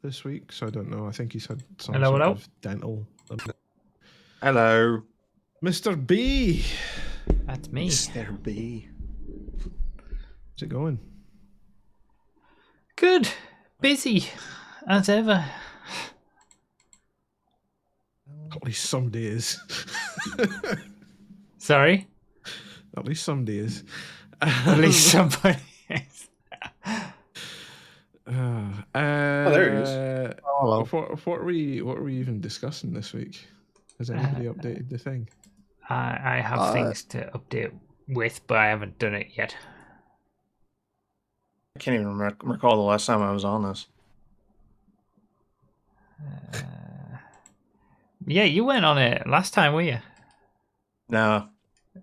this week, so I don't know. I think he's had some Hello, sort hello. of dental. Hello, Mr. B, That's me. Mr. B. how's it going? Good. Busy as ever. At least some days. Sorry. At least some days. At least somebody is. There he is. Hello. What were we even discussing this week? Has anybody updated the thing? I have things to update with, but I haven't done it yet. I can't even recall the last time I was on this. Yeah, you went on it last time, were you? No,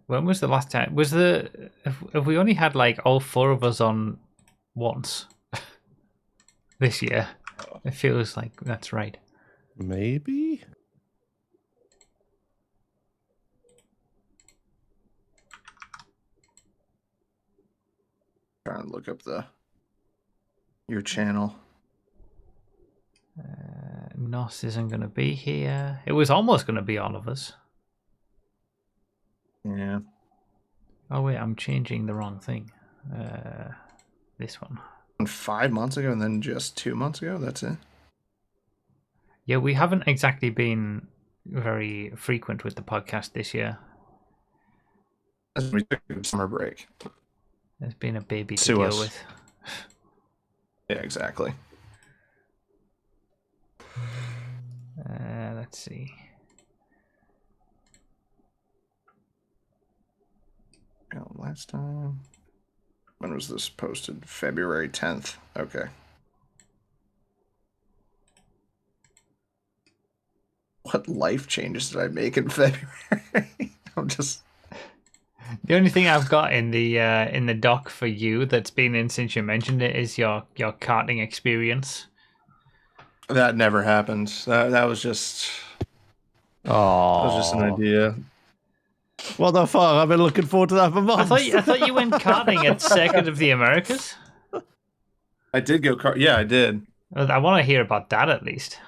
When was the last time? Have we only had like all four of us on once this year? It feels like that's right. Maybe? trying to look up your channel. Nos isn't going to be here. It was almost going to be all of us. Yeah. Oh wait, I'm changing the wrong thing. This one. 5 months ago and then just 2 months ago. That's it. Yeah, we haven't exactly been very frequent with the podcast this year. We took a summer break. There's been a baby to Sue deal us. with. Yeah, exactly. Let's see. Last time. When was this posted? February 10th. Okay. What life changes did I make in February? I'm just. The only thing I've got in the doc for you that's been in since you mentioned it is your karting experience. That never happened. That was just. Oh, That was just an idea. What the fuck? I've been looking forward to that for months. I thought you went karting at Circuit of the Americas. I did go Yeah, I did. I want to hear about that at least.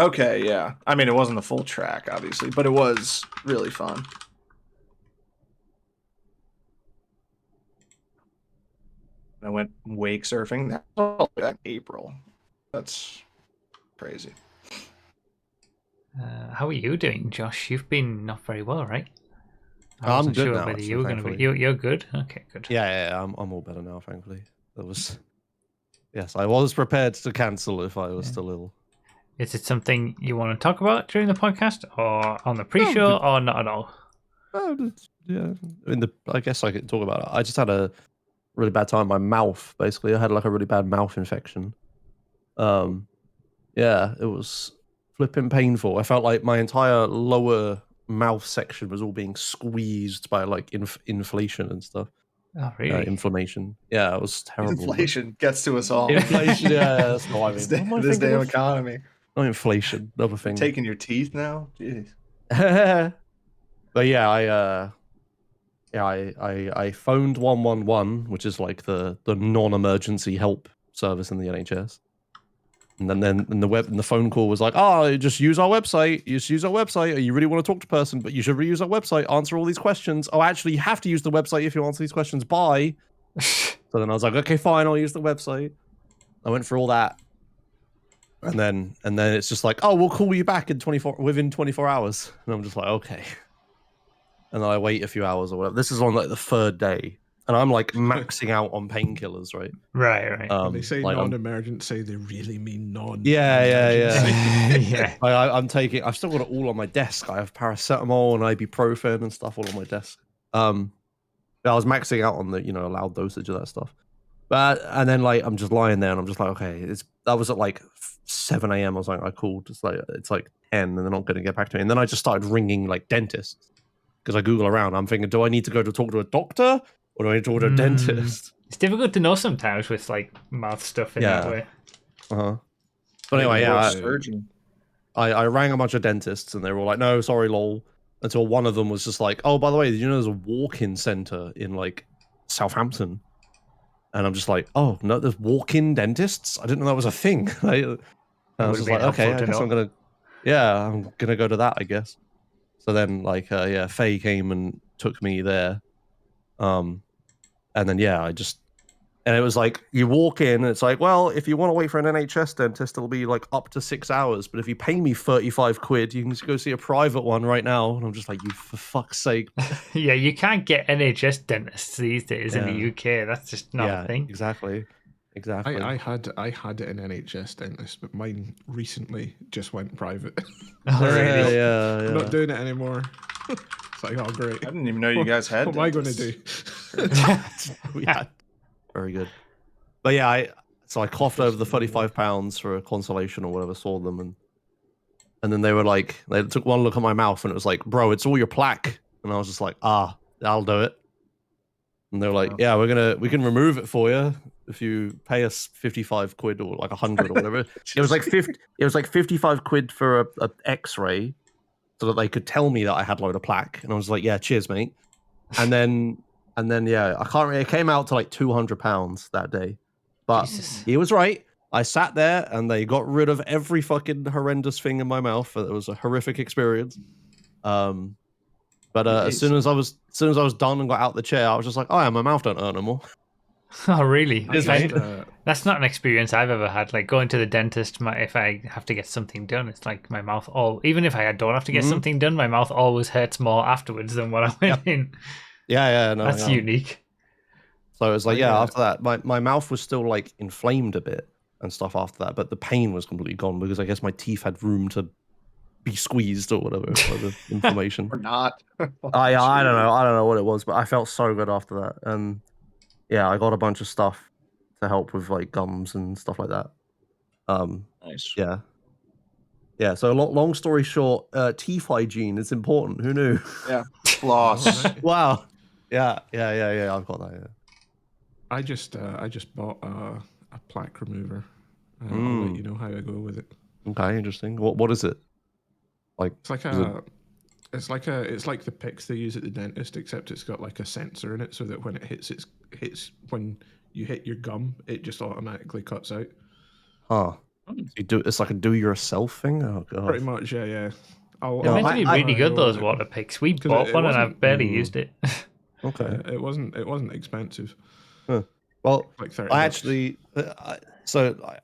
Okay, yeah. I mean, it wasn't a full track, obviously, but it was really fun. I went wake surfing. That was in April. That's crazy. Uh-huh. How are you doing, Josh? You've been not very well, right? I I'm wasn't good sure now, whether you were actually, going to be. You're good. Okay, good. Yeah, I'm all better now, thankfully. That was. Yes, I was prepared to cancel if I was still ill. Is it something you want to talk about during the podcast, or on the pre-show, or not at all? Yeah, I guess I could talk about it. I just had a really bad time. My mouth, basically, I had like a really bad mouth infection. Yeah, it was flipping painful. I felt like my entire lower mouth section was all being squeezed by like inflation and stuff. Oh, really? Inflammation. Yeah, it was terrible. Inflation gets to us all. Inflation, yeah, that's not what I mean. This damn economy. Not inflation, another thing. Taking your teeth now? Jeez. But yeah, I phoned 111, which is like the non-emergency help service in the NHS. And then the phone call was like, just use our website. You just use our website. You really want to talk to a person, but you should reuse our website. Answer all these questions. Oh, actually, you have to use the website if you answer these questions. Bye. So then I was like, okay, fine, I'll use the website. I went through all that, and then it's just like, oh, we'll call you back within 24 hours. And I'm just like, okay. And then I wait a few hours or whatever. This is on like the third day, and I'm like maxing out on painkillers, right? Right. When they say like, non-emergency, they really mean non. Yeah. I've still got it all on my desk. I have paracetamol and ibuprofen and stuff all on my desk. I was maxing out on the allowed dosage of that stuff. And then like I'm just lying there and I'm just like, okay, that was at like 7 a.m. or something. I called. It's like 10 and they're not going to get back to me. And then I just started ringing like dentists because I Google around. I'm thinking, do I need to go to talk to a doctor or do I need to talk to a dentist? It's difficult to know sometimes with like mouth stuff in that way. But anyway, I rang a bunch of dentists and they were all like, no, sorry, lol. Until one of them was just like, oh, by the way, did you know there's a walk-in center in like Southampton? And I'm just like, oh no, there's walk-in dentists. I didn't know that was a thing. And I was Would've just like, been okay, helpful I to guess I'm gonna go to that, I guess. So then, like, Faye came and took me there. And then and it was like you walk in and it's like, well, if you want to wait for an NHS dentist, it'll be like up to 6 hours. But if you pay me 35 quid, you can just go see a private one right now. And I'm just like, you for fuck's sake. Yeah, you can't get NHS dentists these days in the Yeah. UK. That's just not a thing. Exactly. I had an NHS dentist, but mine recently just went private. Oh, really? Yeah. I'm not doing it anymore. It's like, oh great. I didn't even know you guys had. What am I going to dentists. do? Yeah. Very good. But yeah, I coughed over the £35 for a consolation or whatever, saw them, and then they were like, they took one look at my mouth and it was like, bro, it's all your plaque. And I was just like, I'll do it. And they were like, yeah, we can remove it for you if you pay us 55 quid or like 100 or whatever. It was like 55 quid for a X-ray so that they could tell me that I had a load of plaque. And I was like, yeah, cheers, mate. And then yeah, I can't really, it came out to like £200 that day. But Jesus. he was right. I sat there and they got rid of every fucking horrendous thing in my mouth. It was a horrific experience. But as soon as I was done and got out the chair, I was just like, oh yeah, my mouth don't hurt no more. Oh, really? I had, That's not an experience I've ever had. Like going to the dentist, if I have to get something done, it's like my mouth even if I don't have to get something done, my mouth always hurts more afterwards than when I went in. Yeah, no. That's unique. So it was like, after that, my mouth was still like inflamed a bit and stuff after that, but the pain was completely gone because I guess my teeth had room to be squeezed or whatever for the inflammation. Or not. I don't know what it was, but I felt so good after that. And yeah, I got a bunch of stuff to help with like gums and stuff like that. Nice. Yeah. So long story short, teeth hygiene is important. Who knew? Yeah. Floss. Wow. Yeah. I've got that. Yeah. I just bought a plaque remover. I'll let you know how I go with it. Okay, interesting. What is it? Like it's like the picks they use at the dentist, except it's got like a sensor in it, so that when it hits when you hit your gum, it just automatically cuts out. Huh. It's like a do-yourself thing. Oh god. Pretty much, yeah. They're meant to be really good, those water picks. We bought one and I've barely used it. Okay. It wasn't expensive. Huh. Well, like 30 I bucks.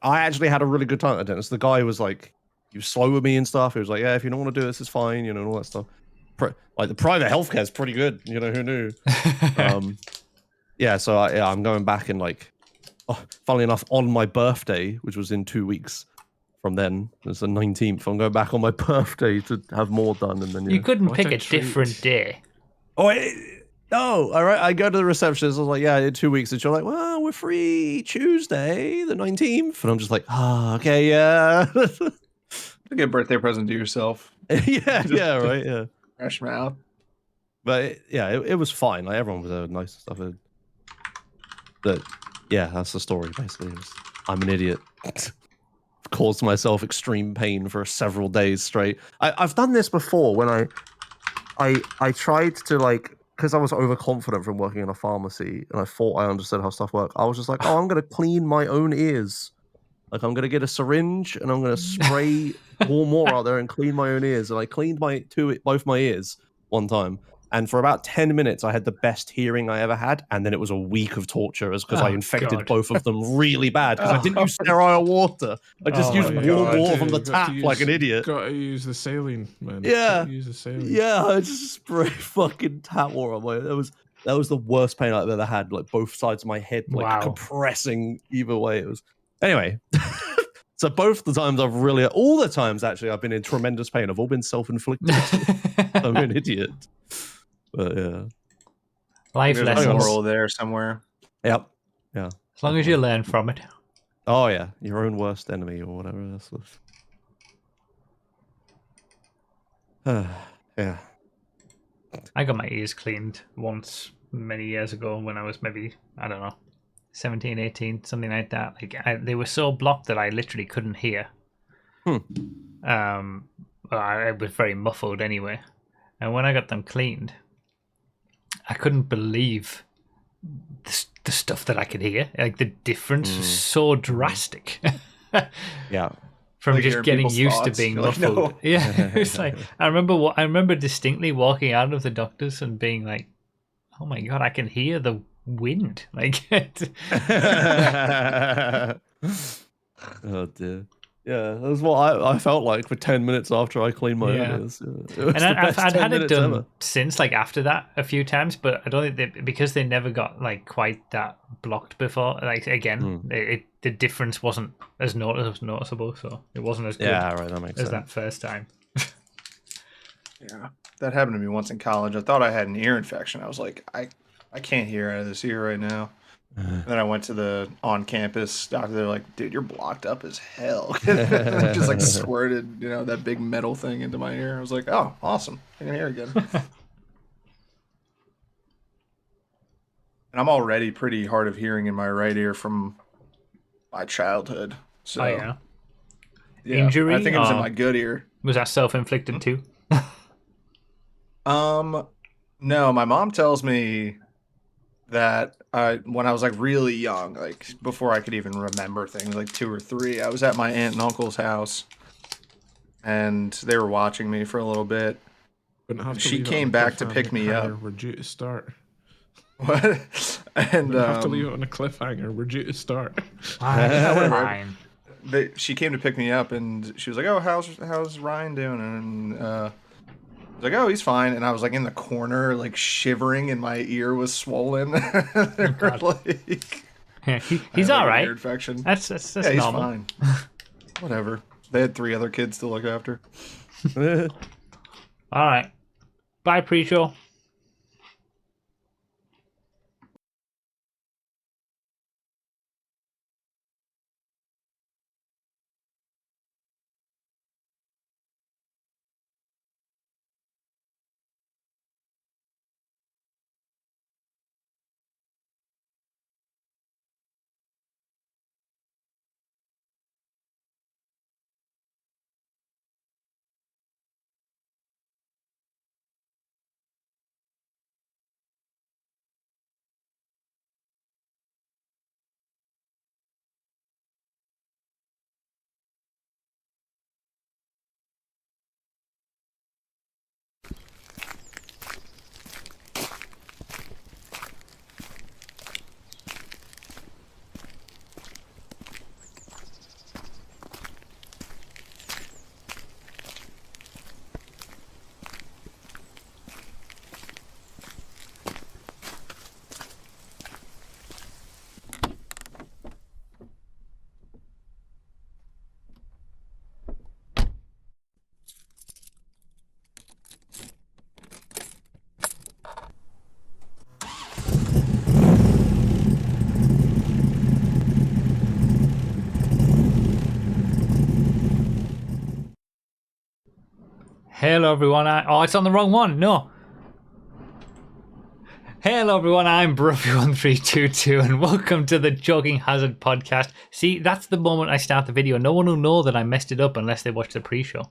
actually had a really good time at the dentist. The guy was like, he was slow with me and stuff. He was like, yeah, if you don't want to do this, it's fine, and all that stuff. Like the private healthcare is pretty good, who knew? So I'm going back in like, funnily enough, on my birthday, which was in 2 weeks from then, it's the 19th. I'm going back on my birthday to have more done, and then You couldn't What pick a a treat. different day. No, all right. I go to the receptionist. I was like, yeah, in 2 weeks. And she's like, well, we're free Tuesday, the 19th. And I'm just like, okay, yeah. A good birthday present to yourself. yeah, right, yeah. Fresh mouth. But it was fine. Like everyone was nice and stuff. But yeah, that's the story basically. I'm an idiot. Caused myself extreme pain for several days straight. I've done this before when I tried to like, because I was overconfident from working in a pharmacy and I thought I understood how stuff worked. I was just like, I'm going to clean my own ears. Like I'm going to get a syringe and I'm going to spray warm water out there and clean my own ears. And I cleaned both my ears one time. And for about 10 minutes, I had the best hearing I ever had. And then it was a week of torture because I infected both of them really bad because I didn't use sterile water. I just used warm water from the tap like an idiot. Got to use the saline, man. Yeah. Gotta use the saline. Yeah, I just sprayed fucking tap water on my. That was the worst pain I've ever had. Like both sides of my head, like compressing either way. It was anyway. So both the times all the times actually I've been in tremendous pain. I've all been self-inflicted. I'm an idiot. But yeah. Life There's a lessons. moral there somewhere. Yep. Yeah. As long as you learn from it. Oh yeah, your own worst enemy or whatever. That's yeah. I got my ears cleaned once many years ago when I was maybe, I don't know, 17, 18, something like that. Like they were so blocked that I literally couldn't hear. I was very muffled anyway. And when I got them cleaned, I couldn't believe the stuff that I could hear. Like the difference was so drastic. Yeah. From Like just hearing getting people's used to thoughts. being You're like, muffled. "No." Yeah, it's like I remember distinctly walking out of the doctor's and being like, "Oh my god, I can hear the wind!" Like, Oh dear. Yeah, that's what I felt like for 10 minutes after I cleaned my Yeah. own ears. It was and the I'd best had 10 it minutes done ever. since, like after that, a few times, but I don't think because they never got like quite that blocked before. Like again, the difference wasn't as noticeable, so it wasn't as good Yeah, right, that makes as sense. that first time. Yeah, that happened to me once in college. I thought I had an ear infection. I was like, I can't hear out of this ear right now. And then I went to the on-campus doctor. They're like, dude, you're blocked up as hell. Just like squirted, that big metal thing into my ear. I was like, oh, awesome. I can hear again. And I'm already pretty hard of hearing in my right ear from my childhood. So, Oh yeah, yeah, Injury, I think it was in or- my good ear. was that self-inflicted too? No, my mom tells me that when I was like really young, like before I could even remember things, like 2 or 3, I was at my aunt and uncle's house, and they were watching me for a little bit. Wouldn't have to She leave it on came a back to pick me cliffhanger. up. We're due to start. What? And Wouldn't have to leave it on a cliffhanger. We're due to start. Fine. She came to pick me up, and she was like, "Oh, how's Ryan doing?" And I was like, "Oh, he's fine." And I was like in the corner, like shivering, and my ear was swollen. They were like, Yeah, I he's had, like, all an right. ear infection. That's Yeah, he's normal. fine. Whatever. They had 3 other kids to look after. All right. Bye, pre-show. Hello, everyone. Oh, it's on the wrong one. No. Hello, everyone. I'm Bruffy1322, and welcome to the Joking Hazard podcast. See, that's the moment I start the video. No one will know that I messed it up unless they watch the pre-show.